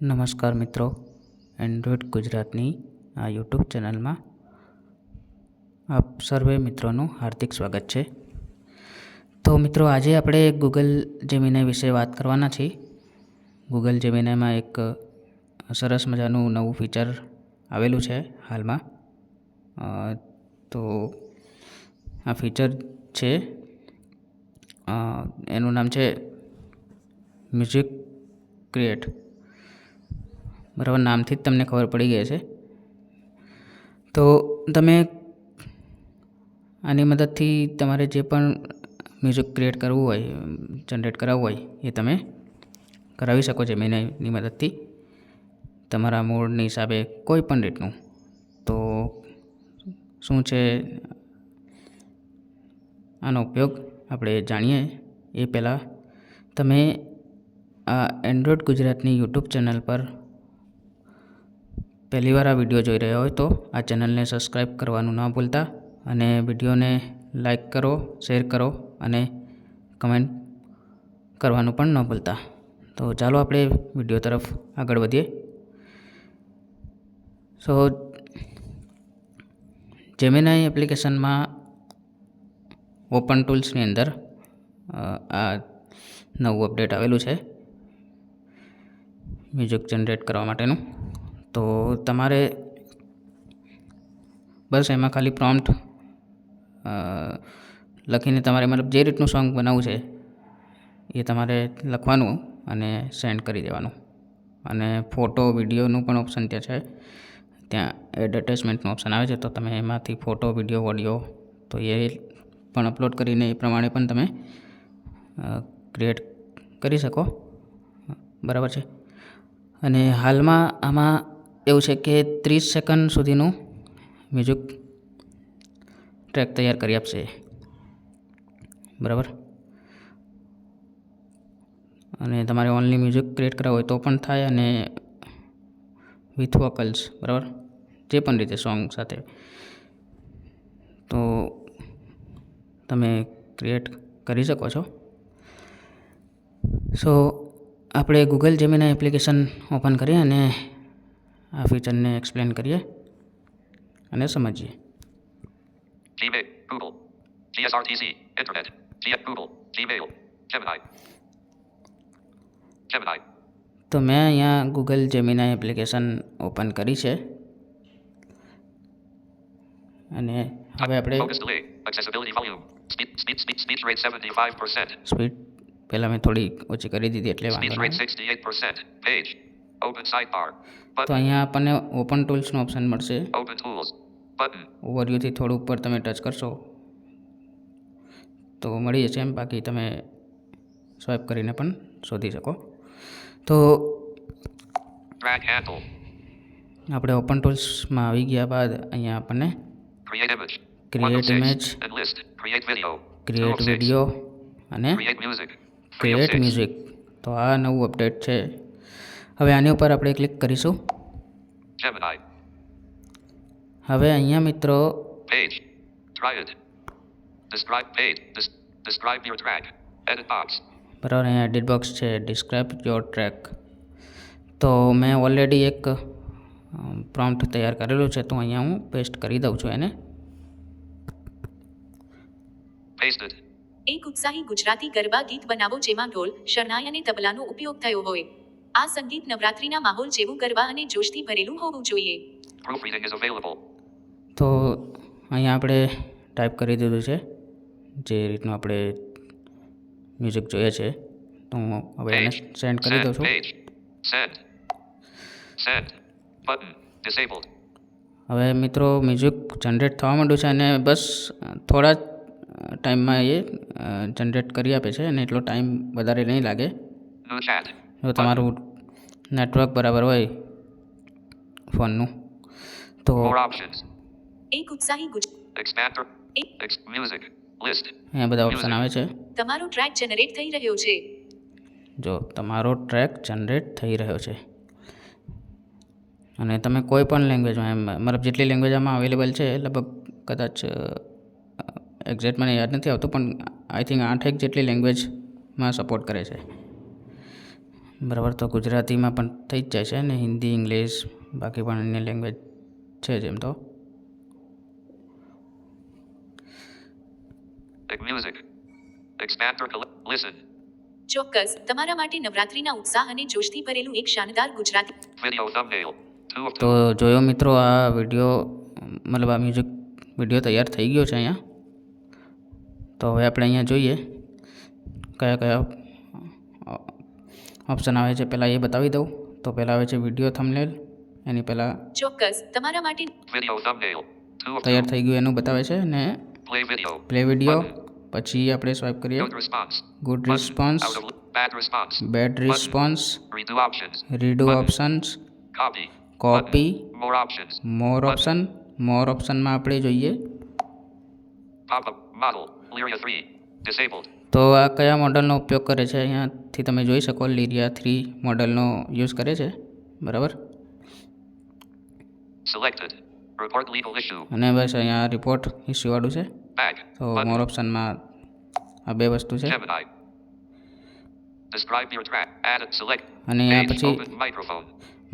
નમસ્કાર મિત્રો, એન્ડ્રોઈડ ગુજરાતની આ યુટ્યુબ ચેનલમાં આપ સર્વે મિત્રોનું હાર્દિક સ્વાગત છે. તો મિત્રો, આજે આપણે ગૂગલ જેમિનાઈ વિશે વાત કરવાના છીએ. ગૂગલ જેમિનાઈમાં એક સરસ મજાનું નવું ફીચર આવેલું છે હાલમાં. તો આ ફીચર છે, એનું નામ છે મ્યુઝિક ક્રિએટ. બરાબર, નામથી જ તમને ખબર પડી ગઈ છે. તો તમે આની મદદથી તમારે જે પણ મ્યુઝિક ક્રિએટ કરવું હોય, જનરેટ કરાવવું હોય, એ તમે કરાવી શકો જેમિનાઈની મદદથી તમારા મૂડની હિસાબે કોઈ પણ રીતનું. તો શું છે આનો ઉપયોગ આપણે જાણીએ એ પહેલાં તમે આ એન્ડ્રોઈડ ગુજરાતની યુટ્યુબ ચેનલ પર પહેલીવાર આ વિડીયો જોઈ રહ્યા હોય તો આ ચેનલને સબસ્ક્રાઈબ કરવાનું ન ભૂલતા, અને વિડીયોને લાઈક કરો, શેર કરો અને કમેન્ટ કરવાનું પણ ન ભૂલતા. તો ચાલો આપણે વિડીયો તરફ આગળ વધીએ. સો જેમિનાઈ એપ્લિકેશનમાં ઓપન ટૂલ્સની અંદર આ નવું અપડેટ આવેલું છે મ્યુઝિક જનરેટ કરવા માટેનું. તો તમારે બસ એમાં ખાલી પ્રોમ્પ્ટ લખીને તમારે મતલબ જે રીતનું સોંગ બનાવવું છે એ તમારે લખવાનું અને સેન્ડ કરી દેવાનું. અને ફોટો વિડીયોનું પણ ઓપ્શન ત્યાં છે, ત્યાં એડ એટેચમેન્ટનું ઓપ્શન આવે છે. તો તમે એમાંથી ફોટો, વિડીયો, ઓડિયો તો એ પણ અપલોડ કરીને એ પ્રમાણે પણ તમે ક્રિએટ કરી શકો. બરાબર છે. અને હાલમાં આમાં એવું છે કે 30 સેકન્ડ સુધીનું મ્યુઝિક ટ્રેક તૈયાર કરી આપશે. બરાબર. અને તમારે ઓનલી મ્યુઝિક ક્રિએટ કરાવવું હોય તો પણ થાય, અને વિથ વોકલ્સ, બરાબર, જે પણ રીતે સોંગ સાથે તો તમે ક્રિએટ કરી શકો છો. સો આપણે ગૂગલ જેમિનાઈ એપ્લિકેશન ઓપન કરીએ અને આ ફીચરને એક્સપ્લેન કરીએ અને સમજીએ. Gmail, Google, GSRTC, Internet, Google, Gmail, Gemini. Gemini. તો મેં અહીંયા ગૂગલ જેમિનાઈ એપ્લિકેશન ઓપન કરી છે, અને હવે આપણે Focus delay, accessibility volume, speech rate 75%, speed પહેલાં મેં થોડી ઓછી કરી દીધી એટલે speech વાંધો rate નહીં. 68%, page, open sidebar, તો button, અહીંયા આપણને ઓપન ટૂલ્સનો ઓપ્શન મળશે. open tools, button, ઓવરવ્યૂથી થોડું ઉપર તમે ટચ કરશો તો મળી જશે એમ. બાકી તમે સ્વાઇપ કરીને પણ શોધી શકો. તો drag handle, આપણે ઓપન ટૂલ્સમાં આવી ગયા બાદ અહીંયા આપણને create image, create 1 of 6, image, and list, create video, 2 create of 6, video અને create music, 3 of create 6, music. તો આ નવું અપડેટ છે. હવે આની ઉપર આપણે ક્લિક કરીશું. Gemini, હવે અહીંયા મિત્રો page, try it, describe page, describe your track, edit box, બરાબર, અહીંયા એડિટ બોક્સ છે, ડિસ્ક્રાઇબ યોર ટ્રેક. તો મેં ઓલરેડી એક પ્રોમ્પ્ટ તૈયાર કરેલું છે, તો અહીંયા હું પેસ્ટ કરી દઉં છું એને. pasted, એક ઉત્સાહી ગુજરાતી ગરબા ગીત બનાવો જેમાં ઢોલ, શરણાઈ અને તબલાનો ઉપયોગ થયો હોય. આ સંગીત નવરાત્રિના માહોલ જેવું ગરબા અને જોશથી ભરેલું હોવું જોઈએ. proofreading is available, તો અહીંયા આપણે ટાઈપ કરી દીધું છે જે રીતનું આપણે મ્યુઝિક જોઈએ છે. તો હું હવે એને page, સેન્ડ કરી દઉં send, છું. page, send, button, disabled, હવે મિત્રો મ્યુઝિક જનરેટ થવા માંડ્યું છે, અને બસ થોડા જ ટાઈમમાં એ જનરેટ કરી આપે છે, અને એટલો ટાઈમ વધારે નહીં લાગે. new chat, જો તમારું નેટવર્ક બરાબર હોય ફોનનું તો more options, એક ઉત્સાહી expander, music, list, અહીંયા બધા ઓપ્શન આવે છે. તમારો ટ્રેક જનરેટ થઈ રહ્યો છે. જો તમારો ટ્રેક જનરેટ થઈ રહ્યો છે, અને તમે કોઈ પણ લેંગ્વેજમાં, મતલબ જેટલી લેંગ્વેજ આમાં અવેલેબલ છે, લગભગ કદાચ એક્ઝેક્ટ મને યાદ નથી આવતું, પણ આઈ થિંક 8 જેટલી લેંગ્વેજમાં સપોર્ટ કરે છે. બરાબર. તો ગુજરાતીમાં પણ થઈ જ જાય છે ને હિન્દી, ઇંગ્લિશ, બાકી પણ અન્ય લેંગ્વેજ છે જેમ તો. Music. Expand or listen. ચોક્કસ, તમારા માટે નવરાત્રિના ઉત્સાહ અને જોશથી ભરેલું એક શાનદાર ગુજરાતી Video thumbnail. 2 of 2. તો જોયો મિત્રો, આ વિડીયો મતલબ આ મ્યુઝિક વિડીયો તૈયાર થઈ ગયો છે અહીંયા. તો હવે આપણે અહીંયા જોઈએ કયા કયા ઓપ્શન આવે છે. પહેલાં એ બતાવી દઉં. તો પહેલાં આવે છે વિડીયો થંબનેલ. એની પહેલાં ચોક્કસ, તમારા માટે Video thumbnail. 2 of 2. તૈયાર થઈ ગયું એનું બતાવે છે. અને Play video. પ્લે વિડીયો, પછી આપણે સ્વાઇપ કરીએ Good response. Good Button. Response, Out of bad response. Bad Button. Response, Redo options. Redo Button. Options, Copy. Copy, Button. More options. More option. More ઓપ્શનમાં આપણે જોઈએ Pop up. Model. Lyria 3. Disabled. તો આ કયા મોડલનો ઉપયોગ કરે છે. અહીંયાથી તમે જોઈ શકો લીરિયા 3 મોડલનો યુઝ કરે છે. બરાબર. Selected. Report legal issue. અને બસ અહીંયા રિપોર્ટ ઇસ્યુવાળું છે. Back. તો Button. મોર ઓપ્શનમાં આ બે વસ્તુ છે. Gemini. Describe your track. Add. Select. અને અહીંયા Page. પછી Open microphone.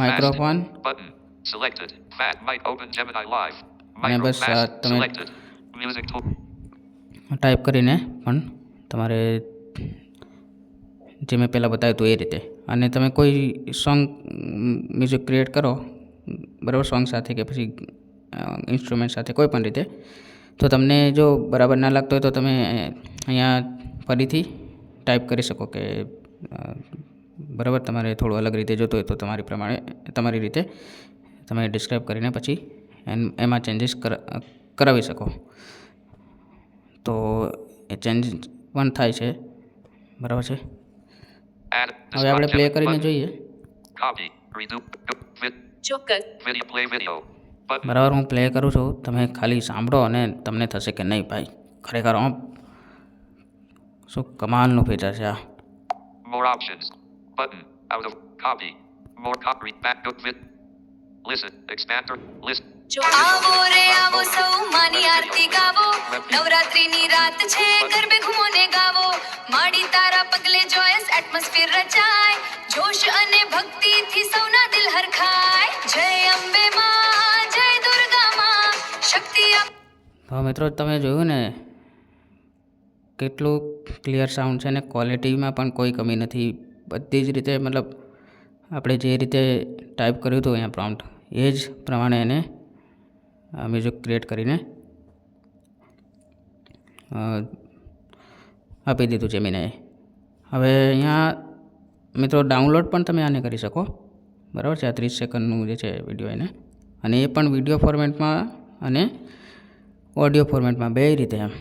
Microphone. Fast. Button. Selected. Fat. Mic. Open Gemini Live. અને Micro. બસ આ Fast. તમે Selected. Music tool. ટાઈપ કરીને પણ તમારે જે મેં પહેલાં બતાવ્યું હતું એ રીતે. અને તમે કોઈ સોંગ મ્યુઝિક ક્રિએટ કરો, બરાબર, સોંગ સાથે કે પછી ઇન્સ્ટ્રુમેન્ટ સાથે કોઈ પણ રીતે, તો તમને જો બરાબર ના લાગતો હોય તો તમે અહીંયા ફરીથી ટાઈપ કરી શકો કે બરાબર તમારે થોડું અલગ રીતે જોતું હોય તો તમારી રીતે તમે ડિસ્ક્રાઈબ કરીને પછી એમાં ચેન્જીસ કરાવી શકો. તો એ ચેન્જ પણ થાય છે. બરાબર છે. Add. હવે આપણે પ્લે કરીને Button. જોઈએ. Copy. Redo. ચોક્કસ, Video. Play video. Button. બરાબર, હું પ્લે કરું છું. તમે ખાલી સાંભળો અને તમને થશે કે નહીં ભાઈ, ખરેખર શું કમાલનું ફીચર છે આ. More options. Button. Out of. Copy. More copy. Back. Good vid. Listen. Expand or list. આવો રે આવો સૌ માની આરતી ગાવો, નવરાત્રીની રાત છે ગરબે ઘૂમો ને ગાવો, માડી તારા પગલે જોયસ એટમોસ્ફિયર રચાય, જોશ અને ભક્તિથી સૌના દિલ હરખાય, જય અંબે માં, જય દુર્ગા માં, શક્તિ તો મિત્રો તમે જોયું ને કેટલું ક્લિયર સાઉન્ડ છે ને ક્વોલિટીમાં પણ કોઈ કમી નથી. બધી જ રીતે મતલબ આપણે જે રીતે ટાઈપ કર્યું હતું અહીંયા પ્રોમ્પ્ટ એ જ પ્રમાણે એને મ્યુઝિક ક્રિએટ કરીને આપી દીધું છે મેં. હવે અહીંયા મિત્રો ડાઉનલોડ પણ તમે આને કરી શકો. બરાબર છે. આ 30 સેકન્ડનું જે છે વિડીયો એને, અને એ પણ વિડીયો ફોર્મેટમાં અને ઓડિયો ફોર્મેટમાં બે રીતે એમ.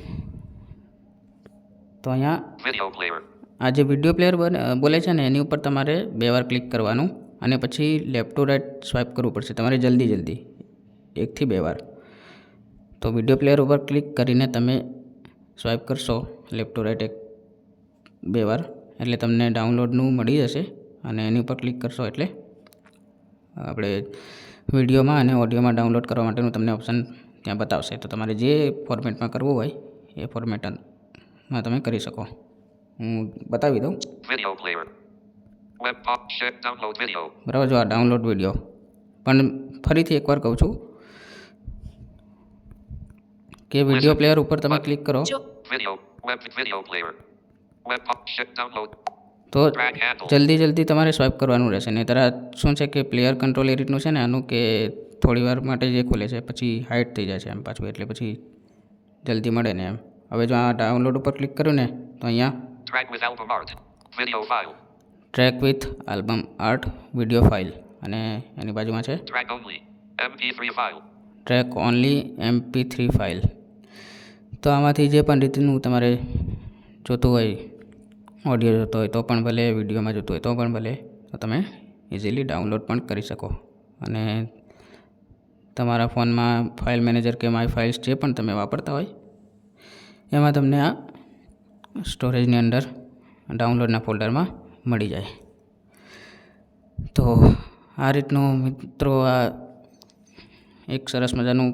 તો અહીંયા Video player. આ જે વિડીયો પ્લેયર બોલે છે ને એની ઉપર તમારે 2 વાર ક્લિક કરવાનું અને પછી લેફ્ટ ટુ રાઇટ સ્વાઇપ કરવું પડશે તમારે જલ્દી 1 થી 2 વાર. તો વિડીયો પ્લેયર ઉપર ક્લિક કરીને તમે સ્વાઇપ કરશો લેફ્ટ ટુ રાઇટ 2 વાર એટલે તમને ડાઉનલોડનું મળી જશે. અને એની ઉપર ક્લિક કરશો એટલે આપણે વિડીયોમાં અને ઓડિયોમાં ડાઉનલોડ કરવા માટેનું તમને ઓપ્શન ત્યાં બતાવશે. તો તમારે જે ફોર્મેટમાં કરવું હોય એ ફોર્મેટમાં તમે કરી શકો. હું બતાવી દઉં. Video player. Web pop. Share. Download video. બરાબર. જો આ ડાઉનલોડ વિડીયો પણ ફરીથી એકવાર કહું છું કે વિડીયો પ્લેયર ઉપર તમે ક્લિક કરો Video. Web video player. Web pop. Share. Download. તો Drag handle. જલ્દી તમારે સ્વાઇપ કરવાનું રહેશે. નહીંતર આ શું છે કે પ્લેયર કંટ્રોલ એ રીતનું છે ને આનું કે થોડી વાર માટે જે ખુલે છે પછી હાઇડ થઈ જાય છે એમ પાછું, એટલે પછી જલ્દી મળે ને એમ. હવે જો આ ડાઉનલોડ ઉપર ક્લિક કર્યું ને તો અહીંયા Track with album art. Video file. Track with album art video file, અને એની બાજુમાં છે Track only. MP3 file. Track only MP3 file. તો આમાંથી જે પણ રીતનું તમારે જોતું હોય, ઓડિયો જોતો હોય તો પણ ભલે, વિડીયોમાં જોતું હોય તો પણ ભલે, તો તમે ઇઝીલી ડાઉનલોડ પણ કરી શકો. અને તમારા ફોનમાં ફાઇલ મેનેજર કે માય ફાઇલ્સ જે પણ તમે વાપરતા હોય એમાં તમને આ સ્ટોરેજની અંદર ડાઉનલોડના ફોલ્ડરમાં મળી જાય. તો આ રીતનું મિત્રો આ એક સરસ મજાનું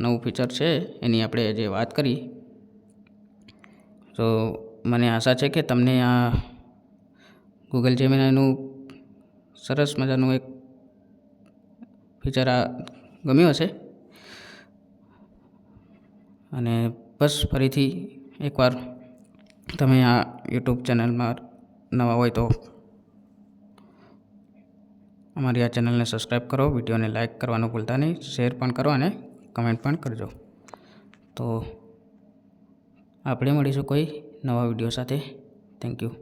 નવું ફીચર છે એની આપણે જે વાત કરી. તો મને આશા છે કે તમને આ ગૂગલ જેમિનાઈનું સરસ મજાનું એક ફીચર આ ગમ્યું હશે. અને બસ ફરીથી એકવાર તમે આ યુટ્યુબ ચેનલમાં નવા હોય તો અમારી આ ચેનલને સબસ્ક્રાઈબ કરો, વિડીયોને લાઈક કરવાનું ભૂલતા નહીં, શેર પણ કરો અને કમેન્ટ પણ કરજો. તો આપણે મળીશું કોઈ નવા વિડીયો સાથે. Thank you.